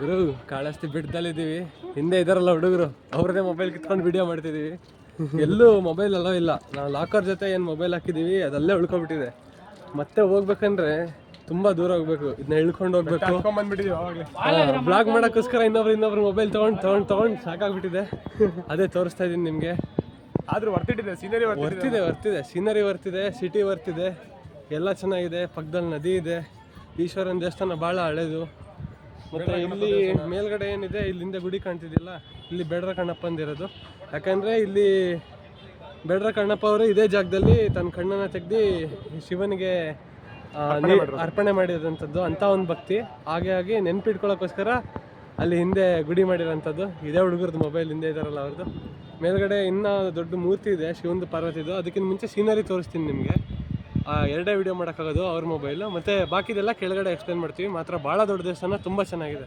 ಗುರು ಕಾಳಸ್ತಿ ಬೆಟ್ಟದಲ್ಲಿದ್ದೀವಿ. ಹಿಂದೆ ಇದಾರಲ್ಲ ಹುಡುಗರು, ಅವ್ರದೇ ಮೊಬೈಲ್ ಕಿತ್ಕೊಂಡು ವಿಡಿಯೋ ಮಾಡ್ತಿದ್ದೀವಿ. ಎಲ್ಲೂ ಮೊಬೈಲ್ ಅಲ್ಲೋ ಇಲ್ಲ. ನಾವು ಲಾಕರ್ ಜೊತೆ ಏನು ಮೊಬೈಲ್ ಹಾಕಿದ್ದೀವಿ ಅದಲ್ಲೇ ಉಳ್ಕೊಬಿಟ್ಟಿದೆ. ಮತ್ತೆ ಹೋಗ್ಬೇಕಂದ್ರೆ ತುಂಬ ದೂರ ಹೋಗ್ಬೇಕು. ಇದನ್ನ ಇಳ್ಕೊಂಡು ಹೋಗ್ಬೇಕು. ಬ್ಲಾಗ್ ಮಾಡೋಕ್ಕೋಸ್ಕರ ಇನ್ನೊಬ್ರು ಮೊಬೈಲ್ ತೊಗೊಂಡು ಸಾಕಾಗ್ಬಿಟ್ಟಿದೆ. ಅದೇ ತೋರಿಸ್ತಾ ಇದ್ದೀನಿ ನಿಮಗೆ. ಆದ್ರೂ ವರ್ತಿದೆ, ಸೀನರಿ ವರ್ತಿದೆ, ಸೀನರಿ ವರ್ತಿದೆ, ಸಿಟಿ ವರ್ತಿದೆ, ಎಲ್ಲ ಚೆನ್ನಾಗಿದೆ. ಪಕ್ಕದಲ್ಲಿ ನದಿ ಇದೆ. ಈಶ್ವರನ ದೇವಸ್ಥಾನ ಭಾಳ ಹಳೇದು. ಮತ್ತು ಇಲ್ಲಿ ಮೇಲ್ಗಡೆ ಏನಿದೆ, ಇಲ್ಲಿಂದ ಗುಡಿ ಕಾಣ್ತಿದ್ದಿಲ್ಲ, ಇಲ್ಲಿ ಬೇಡ್ರ ಕಣ್ಣಪ್ಪಂದಿರೋದು. ಯಾಕಂದರೆ ಇಲ್ಲಿ ಬೇಡ್ರ ಕಣ್ಣಪ್ಪ ಅವರು ಇದೇ ಜಾಗದಲ್ಲಿ ತನ್ನ ಕಣ್ಣನ್ನು ತೆಗ್ದು ಶಿವನಿಗೆ ಅರ್ಪಣೆ ಮಾಡಿರೋಂಥದ್ದು ಅಂತ ಒಂದು ಭಕ್ತಿ. ಹಾಗಾಗಿ ನೆನ್ಪಿಟ್ಕೊಳ್ಳೋಕ್ಕೋಸ್ಕರ ಅಲ್ಲಿ ಹಿಂದೆ ಗುಡಿ ಮಾಡಿರೋಂಥದ್ದು. ಇದೇ ಹುಡುಗರದ್ದು ಮೊಬೈಲ್ ಹಿಂದೆ ಇದ್ದಾರಲ್ಲ ಅವ್ರದ್ದು. ಮೇಲ್ಗಡೆ ಇನ್ನೂ ದೊಡ್ಡ ಮೂರ್ತಿ ಇದೆ ಶಿವಂದು, ಪಾರ್ವತಿದು. ಅದಕ್ಕಿಂತ ಮುಂಚೆ ಸೀನರಿ ತೋರಿಸ್ತೀನಿ ನಿಮಗೆ. ಎರಡೇ ವಿಡಿಯೋ ಮಾಡೋಕ್ಕಾಗೋದು ಅವ್ರ ಮೊಬೈಲು. ಮತ್ತು ಬಾಕಿದೆಲ್ಲ ಕೆಳಗಡೆ ಎಕ್ಸ್ಪ್ಲೇನ್ ಮಾಡ್ತೀವಿ. ಮಾತ್ರ ಭಾಳ ದೊಡ್ಡ ದೇವಸ್ಥಾನ, ತುಂಬ ಚೆನ್ನಾಗಿದೆ.